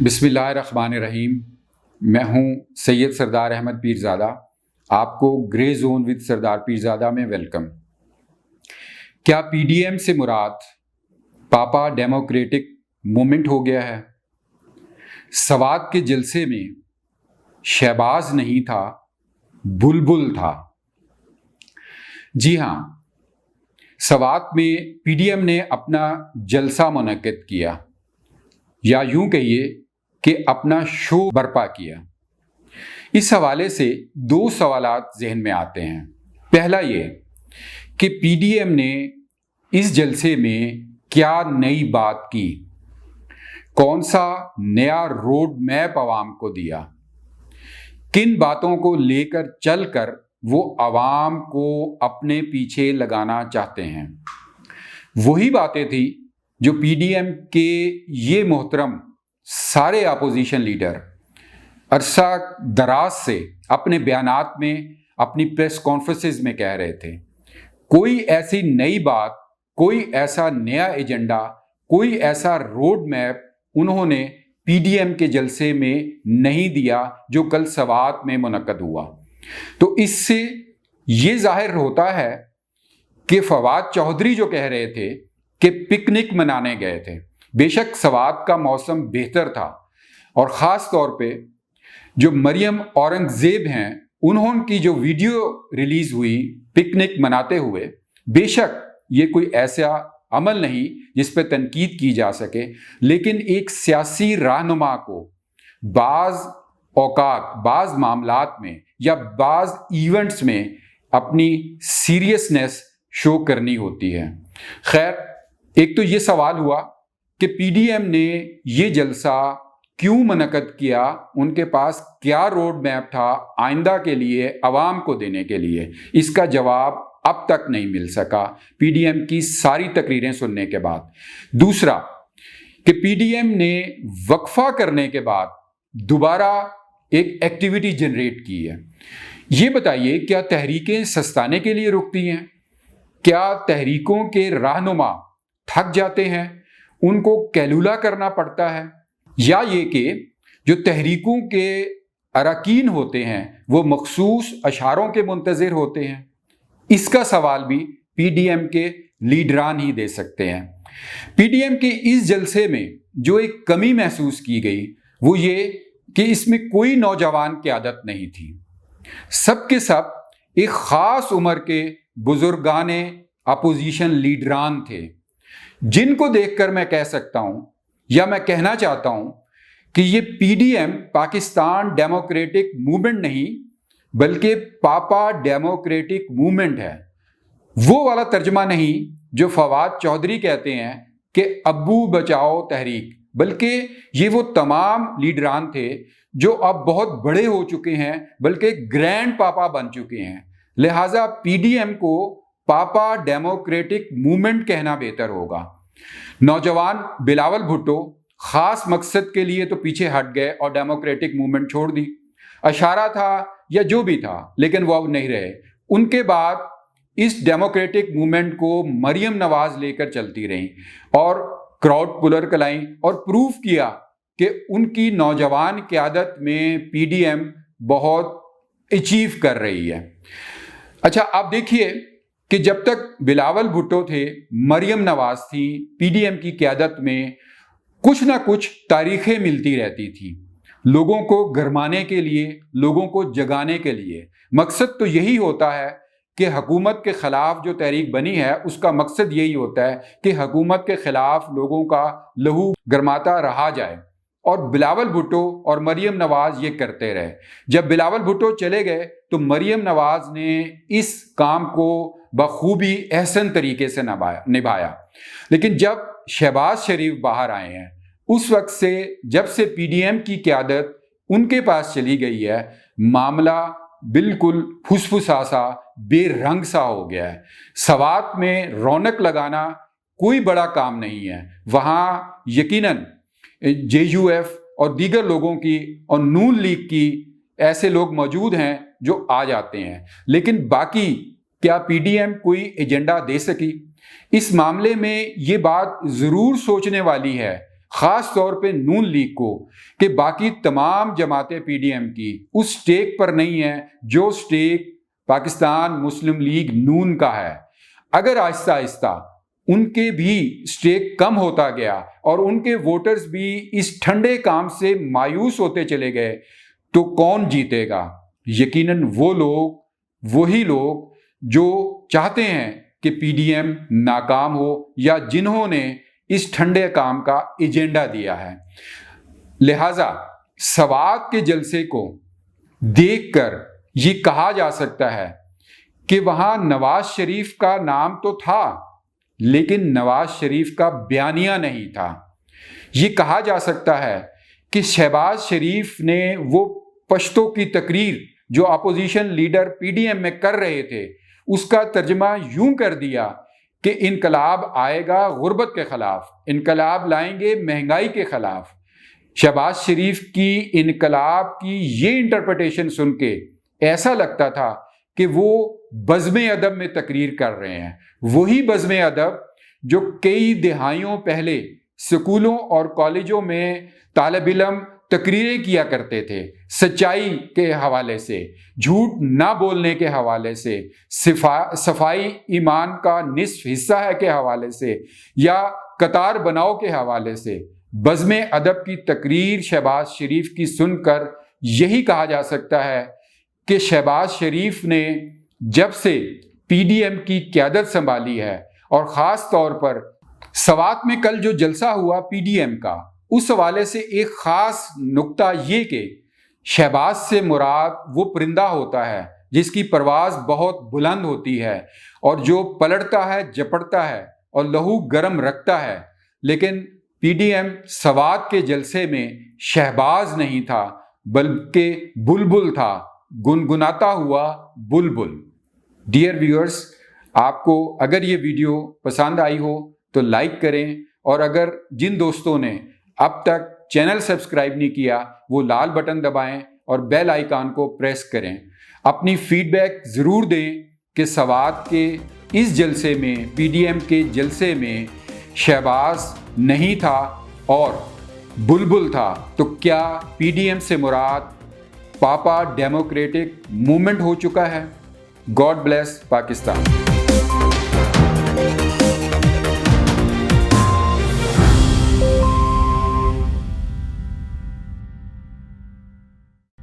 بسم اللہ الرحمن الرحیم۔ میں ہوں سید سردار احمد پیرزادہ۔ آپ کو گرے زون وتھ سردار پیرزادہ میں ویلکم۔ کیا پی ڈی ایم سے مراد پاپا ڈیموکریٹک مومنٹ ہو گیا ہے؟ سوات کے جلسے میں شہباز نہیں تھا، بلبل تھا۔ جی ہاں، سوات میں پی ڈی ایم نے اپنا جلسہ منعقد کیا، یا یوں کہیے کہ اپنا شو برپا کیا۔ اس حوالے سے دو سوالات ذہن میں آتے ہیں۔ پہلا یہ کہ پی ڈی ایم نے اس جلسے میں کیا نئی بات کی، کون سا نیا روڈ میپ عوام کو دیا، کن باتوں کو لے کر چل کر وہ عوام کو اپنے پیچھے لگانا چاہتے ہیں۔ وہی باتیں تھیں جو پی ڈی ایم کے یہ محترم سارے اپوزیشن لیڈر عرصہ دراز سے اپنے بیانات میں، اپنی پریس کانفرنسز میں کہہ رہے تھے۔ کوئی ایسی نئی بات، کوئی ایسا نیا ایجنڈا، کوئی ایسا روڈ میپ انہوں نے پی ڈی ایم کے جلسے میں نہیں دیا جو کل سوات میں منعقد ہوا۔ تو اس سے یہ ظاہر ہوتا ہے کہ فواد چودھری جو کہہ رہے تھے کہ پکنک منانے گئے تھے، بے شک سوات کا موسم بہتر تھا، اور خاص طور پہ جو مریم اورنگزیب ہیں، انہوں کی جو ویڈیو ریلیز ہوئی پکنک مناتے ہوئے، بے شک یہ کوئی ایسا عمل نہیں جس پہ تنقید کی جا سکے، لیکن ایک سیاسی رہنما کو بعض اوقات، بعض معاملات میں یا بعض ایونٹس میں اپنی سیریسنس شو کرنی ہوتی ہے۔ خیر، ایک تو یہ سوال ہوا کہ پی ڈی ایم نے یہ جلسہ کیوں منعقد کیا، ان کے پاس کیا روڈ میپ تھا آئندہ کے لیے عوام کو دینے کے لیے۔ اس کا جواب اب تک نہیں مل سکا پی ڈی ایم کی ساری تقریریں سننے کے بعد۔ دوسرا کہ پی ڈی ایم نے وقفہ کرنے کے بعد دوبارہ ایک ایکٹیویٹی جنریٹ کی ہے۔ یہ بتائیے، کیا تحریکیں سستانے کے لیے رکتی ہیں؟ کیا تحریکوں کے رہنما تھک جاتے ہیں، ان کو کیلولا کرنا پڑتا ہے؟ یا یہ کہ جو تحریکوں کے اراکین ہوتے ہیں وہ مخصوص اشاروں کے منتظر ہوتے ہیں؟ اس کا سوال بھی پی ڈی ایم کے لیڈران ہی دے سکتے ہیں۔ پی ڈی ایم کے اس جلسے میں جو ایک کمی محسوس کی گئی وہ یہ کہ اس میں کوئی نوجوان قیادت نہیں تھی۔ سب کے سب ایک خاص عمر کے بزرگان اپوزیشن لیڈران تھے، جن کو دیکھ کر میں کہہ سکتا ہوں، یا میں کہنا چاہتا ہوں کہ یہ P D M Pakistan democratic movement نہیں بلکہ پاپا ڈیموکریٹک موومنٹ ہے۔ وہ والا ترجمہ نہیں جو فواد چودھری کہتے ہیں کہ ابو بچاؤ تحریک، بلکہ یہ وہ تمام لیڈران تھے جو اب بہت بڑے ہو چکے ہیں، بلکہ گرینڈ پاپا بن چکے ہیں۔ لہٰذا پی ڈی ایم کو پاپا ڈیموکریٹک موومنٹ کہنا بہتر ہوگا۔ نوجوان بلاول بھٹو خاص مقصد کے لیے تو پیچھے ہٹ گئے اور ڈیموکریٹک موومنٹ چھوڑ دی۔ اشارہ تھا یا جو بھی تھا، لیکن وہ اب نہیں رہے۔ ان کے بعد اس ڈیموکریٹک موومنٹ کو مریم نواز لے کر چلتی رہیں اور کراؤڈ پلر کلائیں، اور پروف کیا کہ ان کی نوجوان قیادت میں پی ڈی ایم بہت اچیو کر رہی ہے۔ اچھا، آپ دیکھیے کہ جب تک بلاول بھٹو تھے، مریم نواز تھی، پی ڈی ایم کی قیادت میں کچھ نہ کچھ تاریخیں ملتی رہتی تھی، لوگوں کو گرمانے کے لیے، لوگوں کو جگانے کے لیے۔ مقصد تو یہی ہوتا ہے کہ حکومت کے خلاف جو تحریک بنی ہے اس کا مقصد یہی ہوتا ہے کہ حکومت کے خلاف لوگوں کا لہو گرماتا رہا جائے، اور بلاول بھٹو اور مریم نواز یہ کرتے رہے۔ جب بلاول بھٹو چلے گئے تو مریم نواز نے اس کام کو بخوبی احسن طریقے سے نبھایا۔ لیکن جب شہباز شریف باہر آئے ہیں، اس وقت سے، جب سے پی ڈی ایم کی قیادت ان کے پاس چلی گئی ہے، معاملہ بالکل پھسپھسا سا، بے رنگ سا ہو گیا ہے۔ سوات میں رونق لگانا کوئی بڑا کام نہیں ہے۔ وہاں یقیناً جے یو ایف اور دیگر لوگوں کی اور نون لیگ کی ایسے لوگ موجود ہیں جو آ جاتے ہیں، لیکن باقی کیا پی ڈی ایم کوئی ایجنڈا دے سکی؟ اس معاملے میں یہ بات ضرور سوچنے والی ہے، خاص طور پہ نون لیگ کو کہ باقی تمام جماعتیں پی ڈی ایم کی اس سٹیک پر نہیں ہیں جو سٹیک پاکستان مسلم لیگ نون کا ہے. اگر آہستہ آہستہ ان کے بھی سٹیک کم ہوتا گیا اور ان کے ووٹرز بھی اس ٹھنڈے کام سے مایوس ہوتے چلے گئے تو کون جیتے گا؟ یقیناً وہی لوگ جو چاہتے ہیں کہ پی ڈی ایم ناکام ہو یا جنہوں نے اس ٹھنڈے کام کا ایجنڈا دیا ہے. لہٰذا سوات کے جلسے کو دیکھ کر یہ کہا جا سکتا ہے کہ وہاں نواز شریف کا نام تو تھا لیکن نواز شریف کا بیانیہ نہیں تھا. یہ کہا جا سکتا ہے کہ شہباز شریف نے وہ پشتوں کی تقریر جو opposition leader P D M میں کر رہے تھے اس کا ترجمہ یوں کر دیا کہ انقلاب آئے گا غربت کے خلاف، انقلاب لائیں گے مہنگائی کے خلاف. شہباز شریف کی انقلاب کی یہ انٹرپریٹیشن سن کے ایسا لگتا تھا کہ وہ بزم ادب میں تقریر کر رہے ہیں، وہی بزم ادب جو کئی دہائیوں پہلے سکولوں اور کالجوں میں طالب علم تقریریں کیا کرتے تھے، سچائی کے حوالے سے، جھوٹ نہ بولنے کے حوالے سے، صفائی ایمان کا نصف حصہ ہے کے حوالے سے، یا قطار بناؤ کے حوالے سے. بزم ادب کی تقریر شہباز شریف کی سن کر یہی کہا جا سکتا ہے کہ شہباز شریف نے جب سے پی ڈی ایم کی قیادت سنبھالی ہے اور خاص طور پر سوات میں کل جو جلسہ ہوا پی ڈی ایم کا، اس حوالے سے ایک خاص نقطہ یہ کہ شہباز سے مراد وہ پرندہ ہوتا ہے جس کی پرواز بہت بلند ہوتی ہے اور جو پلٹتا ہے، جپٹتا ہے اور لہو گرم رکھتا ہے. لیکن پی ڈی ایم سوات کے جلسے میں شہباز نہیں تھا بلکہ بلبل تھا، گنگناتا ہوا بلبل. ڈیئر ویورز، آپ کو اگر یہ ویڈیو پسند آئی ہو تو لائک کریں، اور اگر جن دوستوں نے اب تک چینل سبسکرائب نہیں کیا وہ لال بٹن دبائیں اور بیل آئیکن کو پریس کریں. اپنی فیڈ بیک ضرور دیں کہ سوات کے اس جلسے میں، پی ڈی ایم کے جلسے میں شہباز نہیں تھا اور بلبل تھا، تو کیا پی ڈی ایم سے مراد پاپا ڈیموکریٹک موومنٹ ہو چکا ہے؟ God bless Pakistan.